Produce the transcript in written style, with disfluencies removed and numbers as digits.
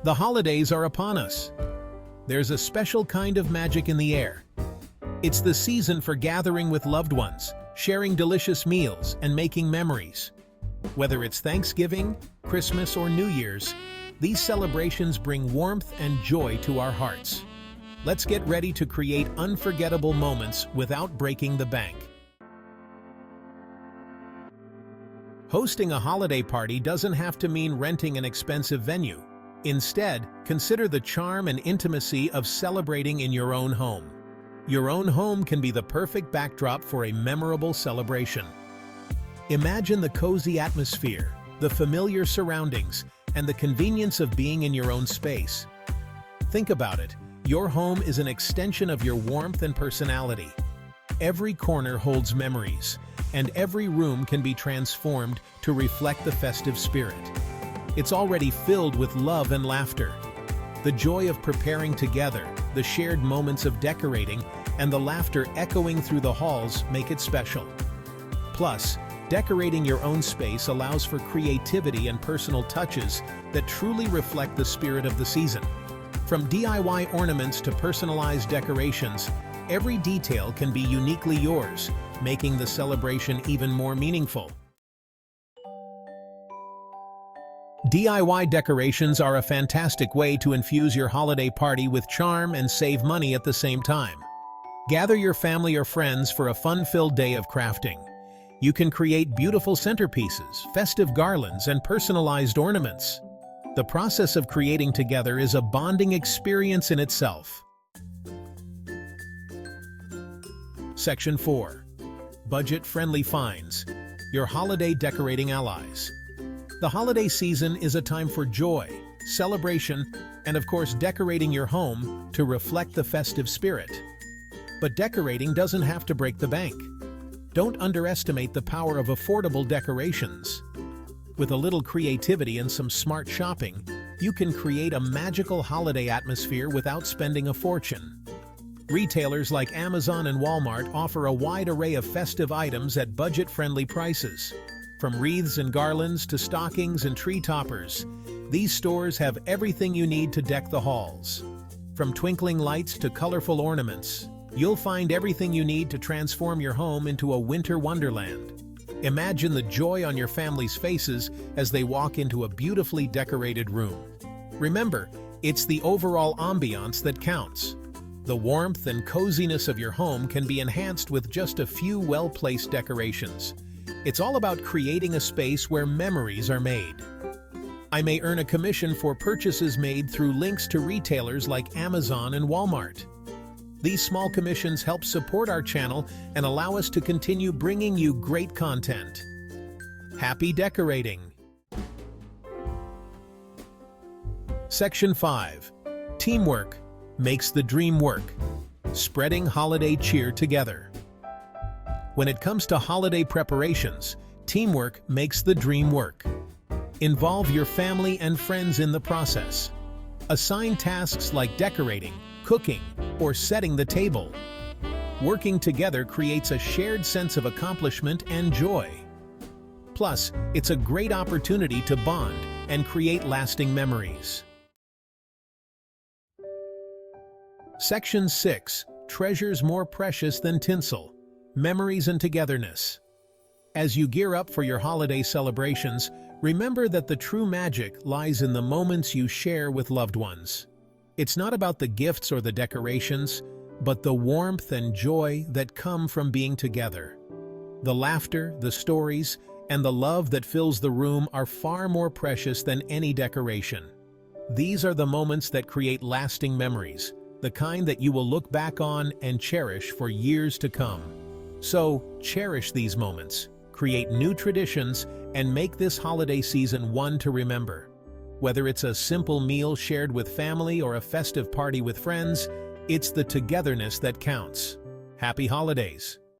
The holidays are upon us. There's a special kind of magic in the air. It's the season for gathering with loved ones, sharing delicious meals, and making memories. Whether it's Thanksgiving, Christmas, or New Year's, these celebrations bring warmth and joy to our hearts. Let's get ready to create unforgettable moments without breaking the bank. Hosting a holiday party doesn't have to mean renting an expensive venue. Instead, consider the charm and intimacy of celebrating in your own home. Your own home can be the perfect backdrop for a memorable celebration. Imagine the cozy atmosphere, the familiar surroundings, and the convenience of being in your own space. Think about it. Your home is an extension of your warmth and personality. Every corner holds memories, and every room can be transformed to reflect the festive spirit. It's already filled with love and laughter. The joy of preparing together, the shared moments of decorating, and the laughter echoing through the halls make it special. Plus, decorating your own space allows for creativity and personal touches that truly reflect the spirit of the season. From DIY ornaments to personalized decorations, every detail can be uniquely yours, making the celebration even more meaningful. DIY decorations are a fantastic way to infuse your holiday party with charm and save money at the same time. Gather your family or friends for a fun-filled day of crafting. You can create beautiful centerpieces, festive garlands, and personalized ornaments. The process of creating together is a bonding experience in itself. Section 4. Budget-friendly finds. Your holiday decorating allies. The holiday season is a time for joy, celebration, and of course decorating your home to reflect the festive spirit. But decorating doesn't have to break the bank. Don't underestimate the power of affordable decorations. With a little creativity and some smart shopping, you can create a magical holiday atmosphere without spending a fortune. Retailers like Amazon and Walmart offer a wide array of festive items at budget-friendly prices. From wreaths and garlands to stockings and tree toppers, these stores have everything you need to deck the halls. From twinkling lights to colorful ornaments, you'll find everything you need to transform your home into a winter wonderland. Imagine the joy on your family's faces as they walk into a beautifully decorated room. Remember, it's the overall ambiance that counts. The warmth and coziness of your home can be enhanced with just a few well-placed decorations. It's all about creating a space where memories are made. I may earn a commission for purchases made through links to retailers like Amazon and Walmart. These small commissions help support our channel and allow us to continue bringing you great content. Happy decorating! Section 5. Teamwork makes the dream work. Spreading holiday cheer together. When it comes to holiday preparations, teamwork makes the dream work. Involve your family and friends in the process. Assign tasks like decorating, cooking, or setting the table. Working together creates a shared sense of accomplishment and joy. Plus, it's a great opportunity to bond and create lasting memories. Section 6. Treasures more precious than tinsel. Memories and togetherness. As you gear up for your holiday celebrations, remember that the true magic lies in the moments you share with loved ones. It's not about the gifts or the decorations, but the warmth and joy that come from being together. The laughter, the stories, and the love that fills the room are far more precious than any decoration. These are the moments that create lasting memories, the kind that you will look back on and cherish for years to come. So, cherish these moments, create new traditions, and make this holiday season one to remember. Whether it's a simple meal shared with family or a festive party with friends, it's the togetherness that counts. Happy holidays!